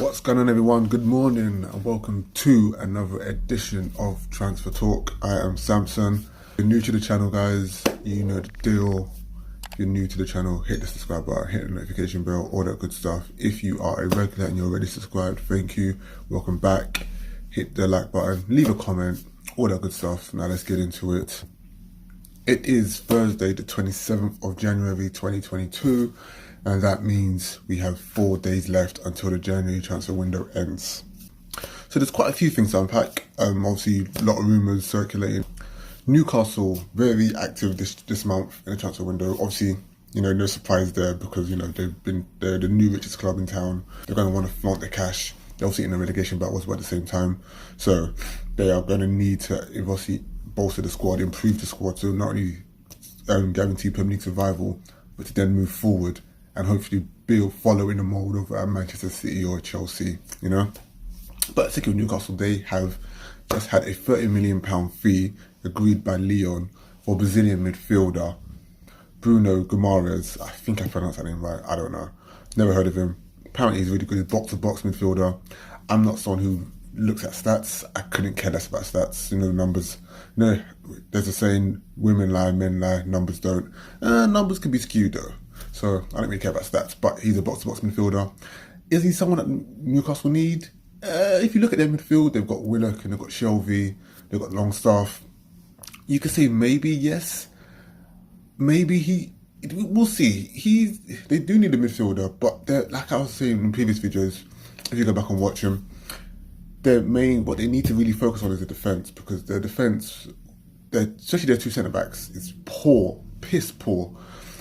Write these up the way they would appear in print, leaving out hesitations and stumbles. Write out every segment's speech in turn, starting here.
What's going on, everyone? Good morning and welcome to another edition of Transfer Talk. I am Samson. If you're new to the channel, guys, you know the deal. If you're new to the channel, hit the subscribe button, hit the notification bell, all that good stuff. If you are a regular and you're already subscribed, thank you. Welcome back. Hit the like button, leave a comment, all that good stuff. Now let's get into it. It is Thursday, the 27th of January 2022. And that means we have 4 days left until the January transfer window ends. So there's quite a few things to unpack. Obviously, a lot of rumours circulating. Newcastle, very active this month in the transfer window. Obviously, no surprise there because, they're the new richest club in town. They're going to want to flaunt their cash. They're obviously in a relegation battle as well at the same time. So they are going to need to obviously bolster the squad, improve the squad to not only guarantee Premier League survival, but to then move forward and hopefully follow in the mould of Manchester City or Chelsea, But sticking with Newcastle, they have just had a £30 million fee agreed by Lyon for Brazilian midfielder Bruno Guimarães. I think I pronounced that name right, I don't know. Never heard of him. Apparently he's really good. He's box-to-box midfielder. I'm not someone who looks at stats. I couldn't care less about stats, numbers. There's a saying, women lie, men lie, numbers don't. Numbers can be skewed though. So I don't really care about stats, but he's a box-to-box midfielder. Is he someone that Newcastle need? If you look at their midfield, they've got Willock and they've got Shelvey, they've got Longstaff. You could say maybe yes, maybe we'll see. They do need a midfielder, but like I was saying in previous videos, if you go back and watch them, what they need to really focus on is the defence, because their defence, especially their two centre-backs, is poor, piss poor.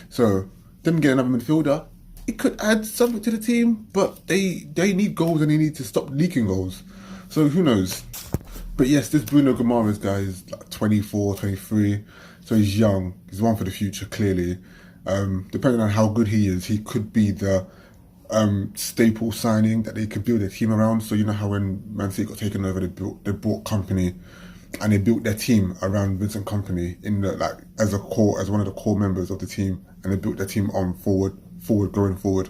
So them getting another midfielder, it could add something to the team, but they need goals and they need to stop leaking goals. So who knows? But yes, this Bruno Guimarães guy is like 24, 23, so he's young. He's one for the future, clearly. Depending on how good he is, he could be the staple signing that they could build their team around. So you know how when Man City got taken over, they bought Kompany, and they built their team around Vincent Kompany as one of the core members of the team, and they built their team on going forward.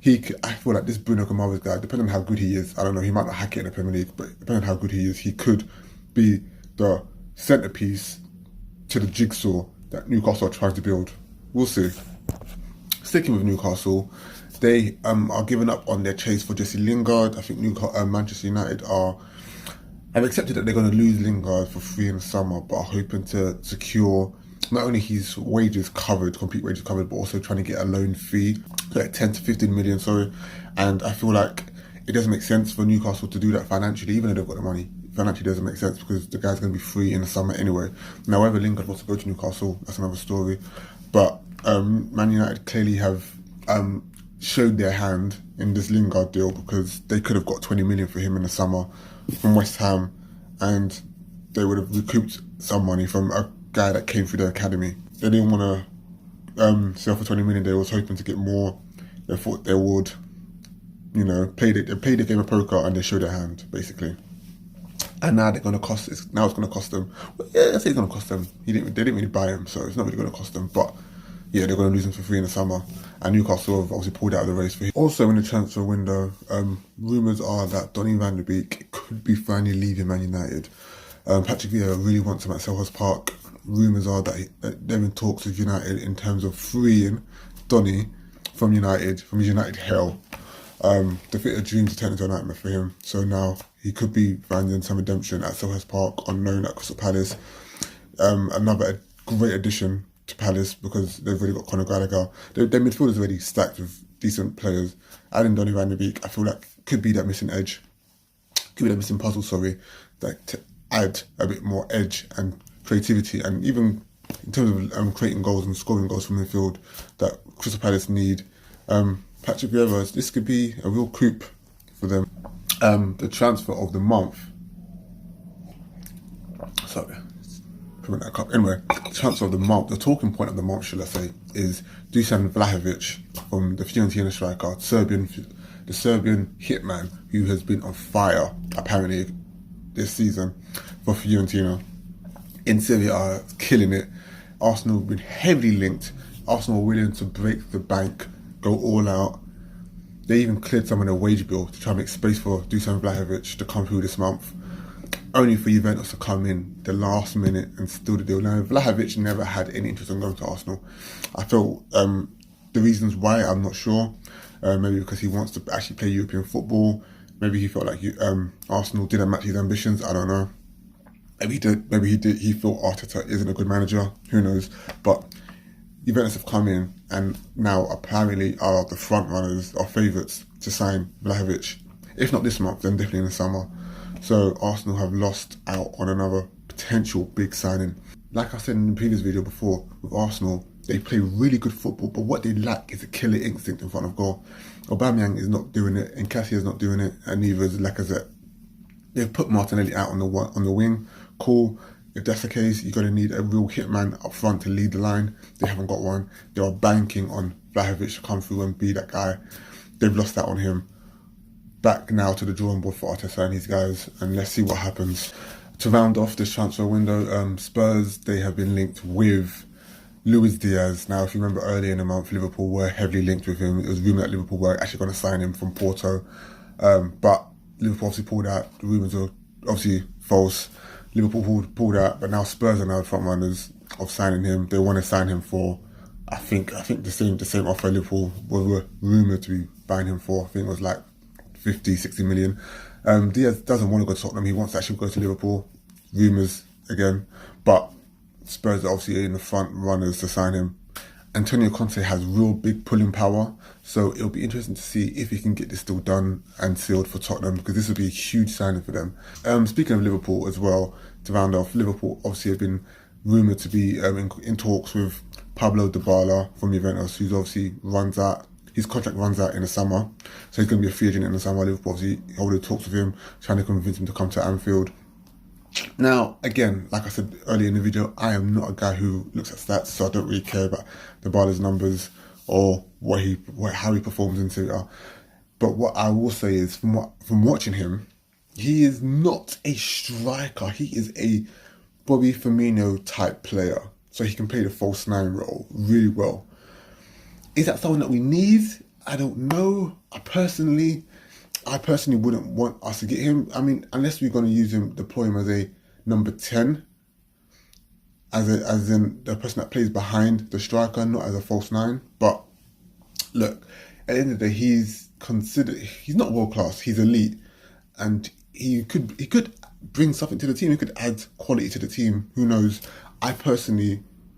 I feel like this Bruno Guimarães guy, depending on how good he is, I don't know, he might not hack it in the Premier League, but depending on how good he is, he could be the centrepiece to the jigsaw that Newcastle are trying to build. We'll see. Sticking with Newcastle, they are giving up on their chase for Jesse Lingard. I think Manchester United have accepted that they're going to lose Lingard for free in the summer, but are hoping to secure not only his complete wages covered, but also trying to get a loan fee, like 10 to 15 million, And I feel like it doesn't make sense for Newcastle to do that financially, even though they've got the money. Financially doesn't make sense because the guy's going to be free in the summer anyway. Now, whether Lingard wants to go to Newcastle, that's another story. But Man United clearly have showed their hand in this Lingard deal, because they could have got 20 million for him in the summer from West Ham, and they would have recouped some money from a guy that came through their academy. They didn't want to sell for 20 million. They was hoping to get more. They thought they would, play the game of poker, and they showed their hand basically. And now it's going to cost them. Well, yeah, I say it's going to cost them. They didn't really buy him, so it's not really going to cost them. But yeah, they're going to lose him for free in the summer. And Newcastle have obviously pulled out of the race for him. Also in the transfer window, rumours are that Donny van de Beek could be finally leaving Man United. Patrick Vieira really wants him at Selhurst Park. Rumours are that they're in talks with United in terms of freeing Donny from his United hell. The fit of dreams turned into a nightmare for him. So now he could be finding some redemption at Selhurst Park on loan at Crystal Palace. Another great addition to Palace, because they've really got Conor Gallagher. Their midfield is already stacked with decent players. Adding Donny van de Beek, I feel like could be that missing edge. Could be that missing puzzle, to add a bit more edge and creativity, and even in terms of creating goals and scoring goals from midfield that Crystal Palace need. Patrick Vieira, this could be a real coup for them. The transfer of the month. Sorry, put that cup. Anyway, the transfer of the month, the talking point of the month, should I say, is Dusan Vlahovic from the Fiorentina striker, the Serbian hitman who has been on fire apparently this season for Fiorentina. In Serie A, killing it. Arsenal have been heavily linked. Arsenal are willing to break the bank, go all out. They even cleared some of their wage bill to try and make space for Dusan Vlahovic to come through this month, only for Juventus to come in the last minute and steal the deal. Now, Vlahovic never had any interest in going to Arsenal. I felt the reasons why, I'm not sure. Maybe because he wants to actually play European football. Maybe he felt like Arsenal didn't match his ambitions. I don't know. Maybe he did. Maybe he did. He thought Arteta isn't a good manager. Who knows? But Juventus have come in and now apparently are the front runners or favourites to sign Vlahovic. If not this month, then definitely in the summer. So Arsenal have lost out on another potential big signing. Like I said in the previous video before, with Arsenal, they play really good football, but what they lack is a killer instinct in front of goal. Aubameyang is not doing it, Nketiah is not doing it, and neither is Lacazette. They've put Martinelli out on the wing. Cool. If that's the case, you're going to need a real hitman up front to lead the line. They haven't got one. They are banking on Vlahovic to come through and be that guy. They've lost out on him. Back now to the drawing board for Arteta and these guys, and let's see what happens. To round off this transfer window, Spurs, they have been linked with Luis Diaz. Now, if you remember earlier in the month, Liverpool were heavily linked with him. It was rumoured that Liverpool were actually going to sign him from Porto, but Liverpool obviously pulled out. The rumours are obviously false. Liverpool pulled out, but now Spurs are now the front runners of signing him. They want to sign him for, I think the same offer Liverpool were rumoured to be buying him for. I think it was like 50, 60 million. Diaz doesn't want to go to Tottenham. He wants to actually go to Liverpool. Rumours again, but Spurs are obviously in the front runners to sign him. Antonio Conte has real big pulling power, so it'll be interesting to see if he can get this deal done and sealed for Tottenham, because this will be a huge signing for them. Speaking of Liverpool as well, to round off, Liverpool obviously have been rumoured to be in talks with Pablo Dybala from Juventus, who's obviously his contract runs out in the summer, so he's going to be a free agent in the summer. Liverpool obviously already talks with him, trying to convince him to come to Anfield. Now, again, like I said earlier in the video, I am not a guy who looks at stats, so I don't really care about Dybala's numbers or how he performs in Serie A. But what I will say is, from watching him, he is not a striker. He is a Bobby Firmino type player, so he can play the false nine role really well. Is that someone that we need? I don't know. I personally wouldn't want us to get him. I mean, unless we're going to deploy him as a number 10, as in the person that plays behind the striker, not as a false nine. But look, at the end of the day, he's not world class. He's elite, and he could bring something to the team. He could add quality to the team. Who knows?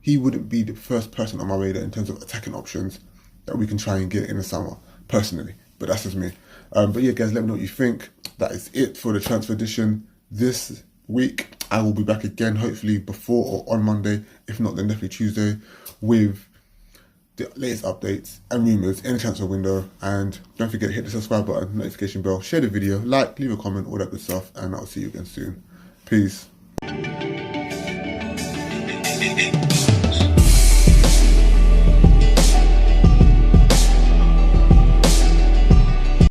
He wouldn't be the first person on my radar in terms of attacking options that we can try and get in the summer, personally. But that's just me. But yeah, guys, let me know what you think. That is it for the transfer edition this week. I will be back again, hopefully before or on Monday. If not, then definitely Tuesday, with the latest updates and rumours in the transfer window. And don't forget to hit the subscribe button, notification bell, share the video, like, leave a comment, all that good stuff. And I'll see you again soon. Peace.